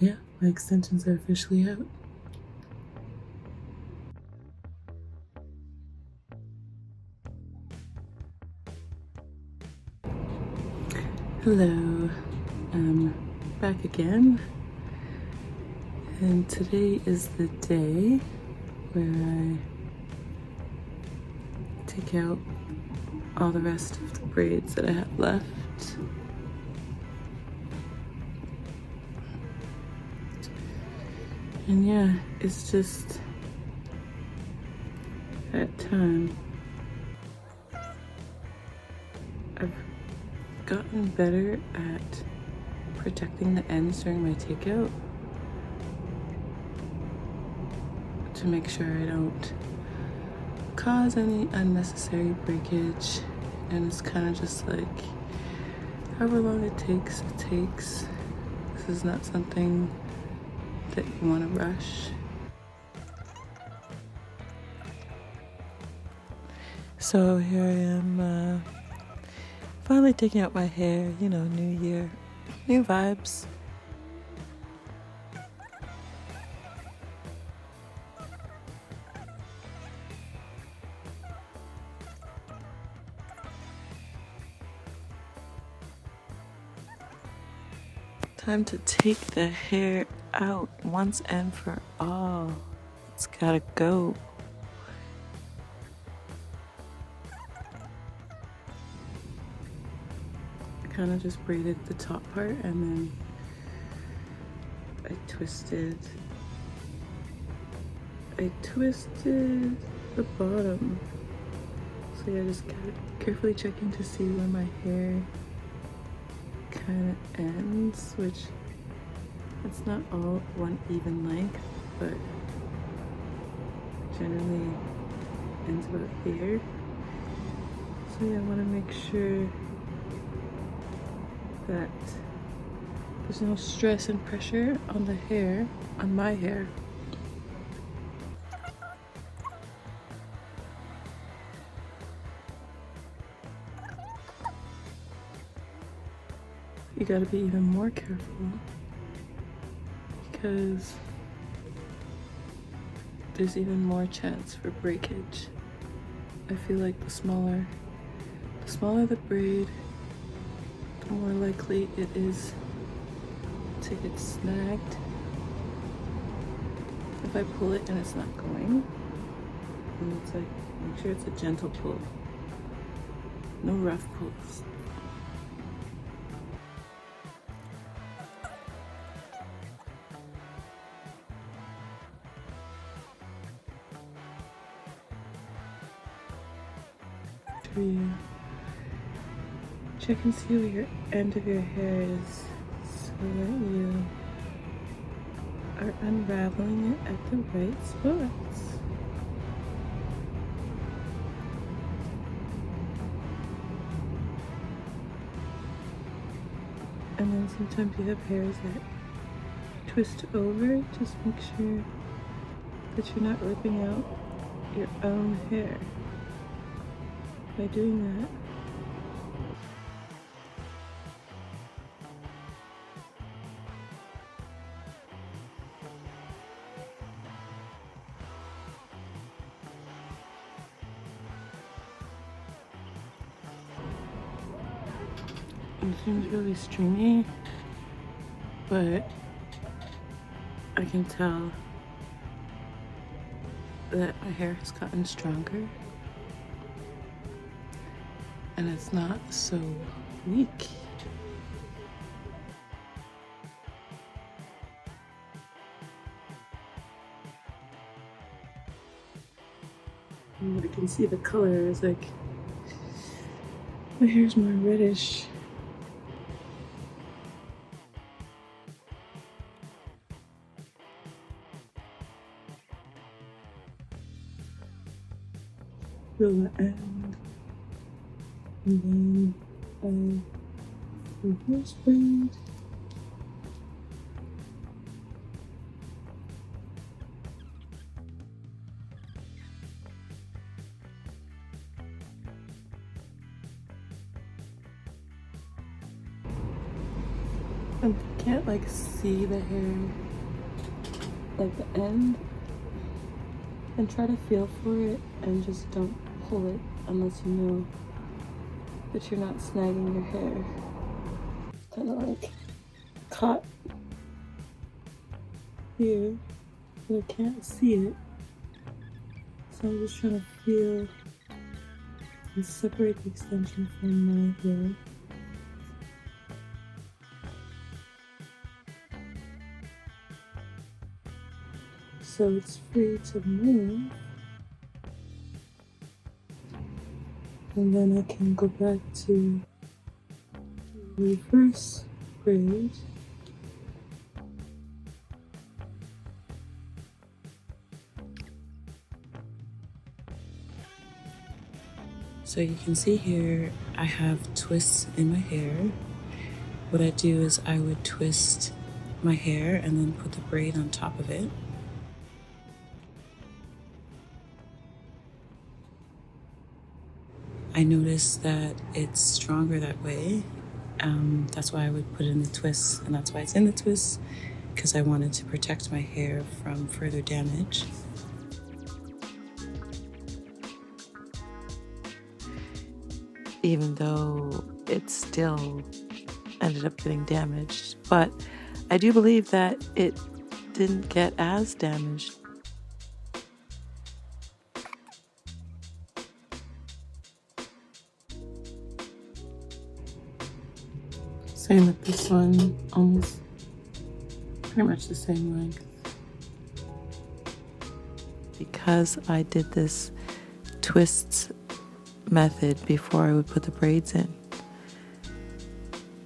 Yeah, my extensions are officially out. Hello, I'm back again, and today is the day where I take out all the rest of the braids that I have left. And yeah, it's just that time. I've gotten better at protecting the ends during my takeout to make sure I don't cause any unnecessary breakage. And it's kind of just like, however long it takes, it takes. This is not something that you want to rush. So here I am, finally taking out my hair. You know, new year, new vibes. Time to take the hair out once and for all. It's gotta go. I kind of just braided the top part and then I twisted the bottom. So yeah, just carefully checking to see where my hair kind of ends, which it's not all one even length, but generally ends about here. So yeah, I want to make sure that there's no stress and pressure on the hair, on my hair. You gotta be even more careful because there's even more chance for breakage. I feel like the smaller the braid, the more likely it is to get snagged. If I pull it and it's not going, and it's like, make sure it's a gentle pull, no rough pulls. You check and see where your end of your hair is so that you are unraveling it at the right spots. And then sometimes you have hairs that twist over. Just make sure that you're not ripping out your own hair by doing that. It seems really stringy, but I can tell that my hair has gotten stronger and it's not so weak. And I can see the color is like, my hair's more reddish. Feel the end, and then I reverse braid. And can't like see the hair, like the end, and try to feel for it and just don't pull it unless you know that you're not snagging your hair. Kind of like caught here, but I can't see it. So I'm just trying to feel and separate the extension from my hair. So it's free to move. And then I can go back to reverse braid. So you can see here, I have twists in my hair. What I do is I would twist my hair and then put the braid on top of it. I noticed that it's stronger that way. That's why I would put in the twists, and that's why it's in the twists, because I wanted to protect my hair from further damage. Even though it still ended up getting damaged, but I do believe that it didn't get as damaged. Same with this one, almost pretty much the same length. Because I did this twists method before I would put the braids in.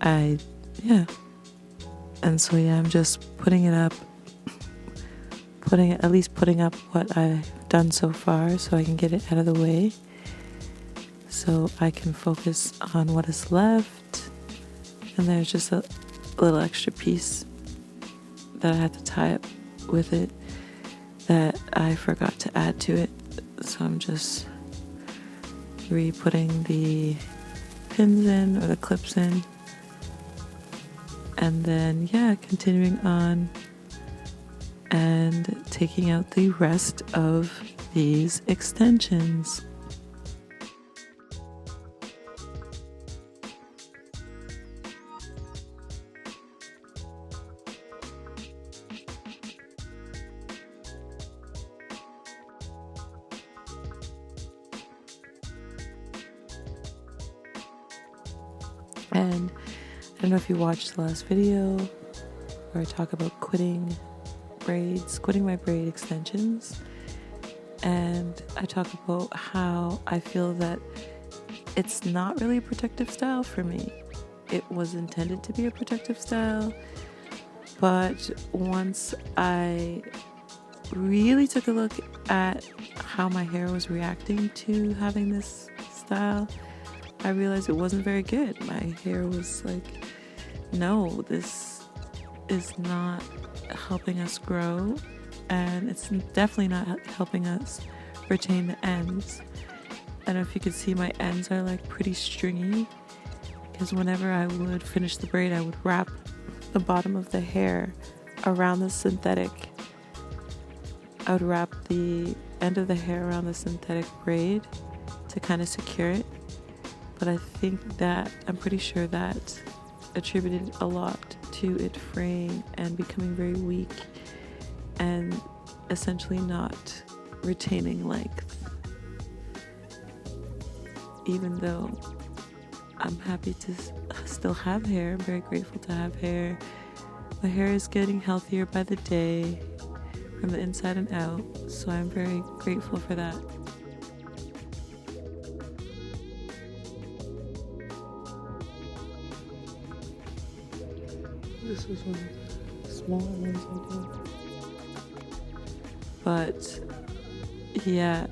And so I'm just putting it up, at least putting up what I've done so far so I can get it out of the way. So I can focus on what is left. And there's just a little extra piece that I had to tie up with it that I forgot to add to it. So I'm just re-putting the pins in or the clips in. And then, continuing on and taking out the rest of these extensions. And I don't know if you watched the last video where I talk about quitting my braid extensions. And I talk about how I feel that it's not really a protective style for me. It was intended to be a protective style, but once I really took a look at how my hair was reacting to having this style, I realized it wasn't very good. My hair was like, no, this is not helping us grow, and it's definitely not helping us retain the ends. I don't know if you could see my ends are like pretty stringy, because whenever I would finish the braid, I would wrap the bottom of the hair around the synthetic. I would wrap the end of the hair around the synthetic braid to kind of secure it. But I think that, I'm pretty sure that attributed a lot to it fraying and becoming very weak and essentially not retaining length. Even though I'm happy to still have hair, I'm very grateful to have hair. My hair is getting healthier by the day from the inside and out, so I'm very grateful for that. This was one of the smaller ones I did. But yeah,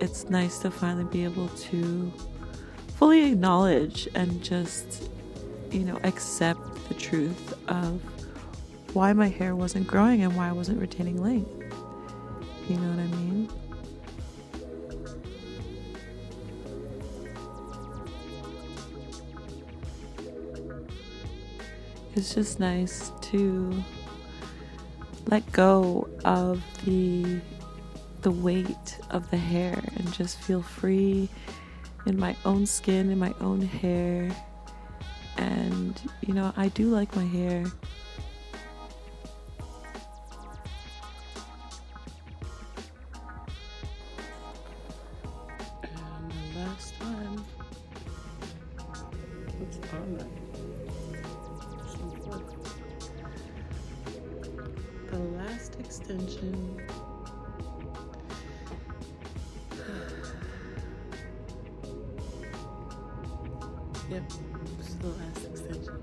it's nice to finally be able to fully acknowledge and just, accept the truth of why my hair wasn't growing and why I wasn't retaining length. You know what I mean? it's just nice to let go of the weight of the hair and just feel free in my own skin, in my own hair. And you know, I do like my hair. And the last one, what's on that? The last extension. Yep, this is the last extension.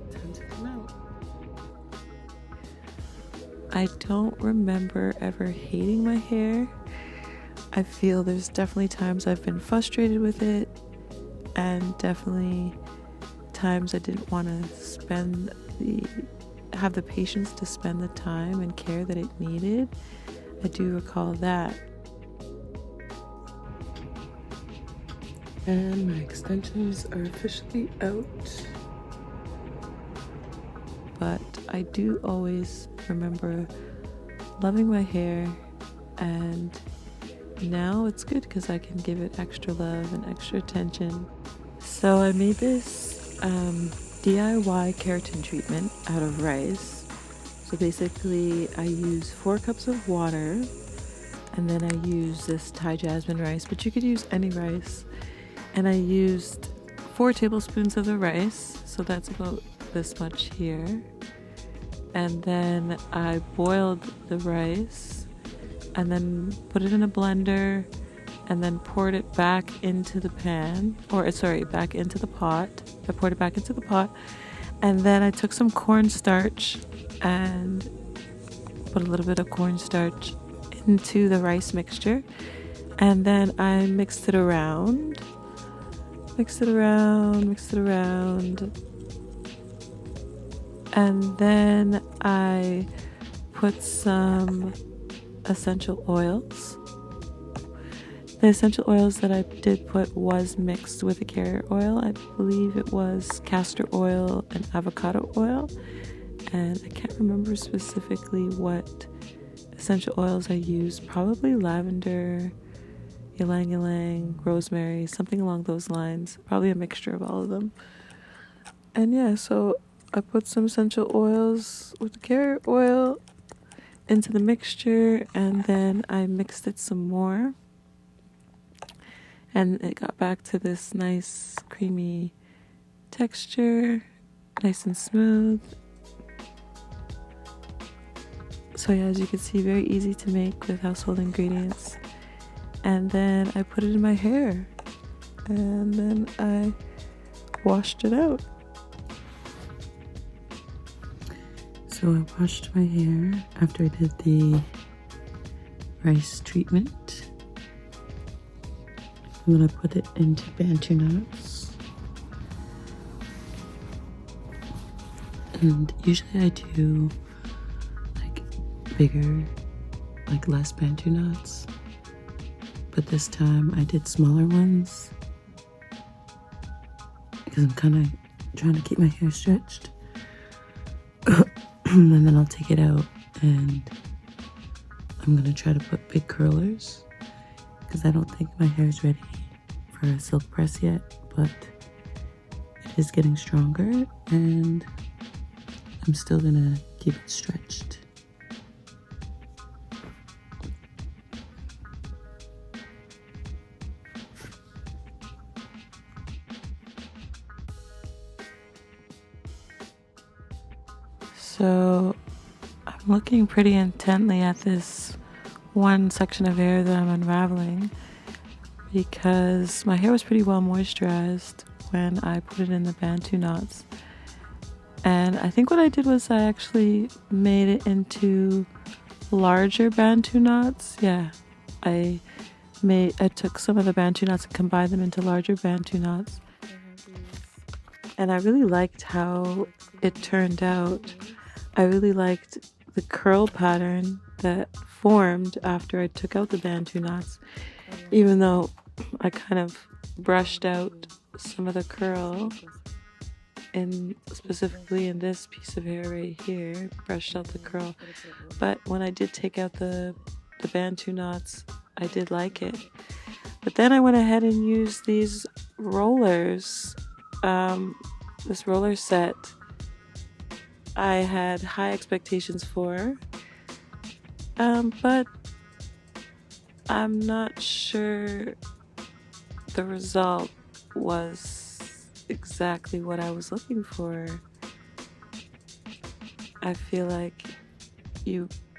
Time to come out. I don't remember ever hating my hair. I feel there's definitely times I've been frustrated with it, and definitely times I didn't want to have the patience to spend the time and care that it needed. I do recall that. And my extensions are officially out. But I do always remember loving my hair, and now it's good because I can give it extra love and extra attention. So I made this DIY keratin treatment out of rice. So basically I use 4 cups of water, and then I use this Thai jasmine rice, but you could use any rice. And I used 4 tablespoons of the rice, so that's about this much here. And then I boiled the rice and then put it in a blender and then poured it back into the pan, back into the pot. I poured it back into the pot, and then I took some cornstarch and put a little bit of cornstarch into the rice mixture, and then I mixed it around. And then I put some essential oils. The essential oils that I did put was mixed with a carrier oil. I believe it was castor oil and avocado oil. And I can't remember specifically what essential oils I used. Probably lavender, ylang ylang, rosemary, something along those lines. Probably a mixture of all of them. And yeah, so I put some essential oils with the carrot oil into the mixture, and then I mixed it some more. And it got back to this nice creamy texture, nice and smooth. So yeah, as you can see, very easy to make with household ingredients. And then I put it in my hair, and then I washed it out. So I washed my hair after I did the rice treatment. I'm gonna put it into bantu knots. And usually I do like bigger, like less bantu knots. But this time I did smaller ones because I'm kind of trying to keep my hair stretched. And then I'll take it out, and I'm gonna try to put big curlers because I don't think my hair is ready for a silk press yet, but it is getting stronger, and I'm still gonna keep it stretched. So I'm looking pretty intently at this one section of hair that I'm unraveling because my hair was pretty well moisturized when I put it in the bantu knots. And I think what I did was I actually made it into larger bantu knots. Yeah, I took some of the bantu knots and combined them into larger bantu knots. And I really liked how it turned out. I really liked the curl pattern that formed after I took out the bantu knots, even though I kind of brushed out some of the curl. and specifically in this piece of hair right here, brushed out the curl. But when I did take out the Bantu knots, I did like it. But then I went ahead and used these rollers, this roller set. I had high expectations for, but I'm not sure the result was exactly what I was looking for. I feel like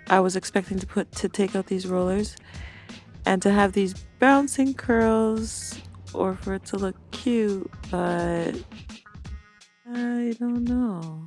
I was expecting to take out these rollers and to have these bouncing curls or for it to look cute, but I don't know.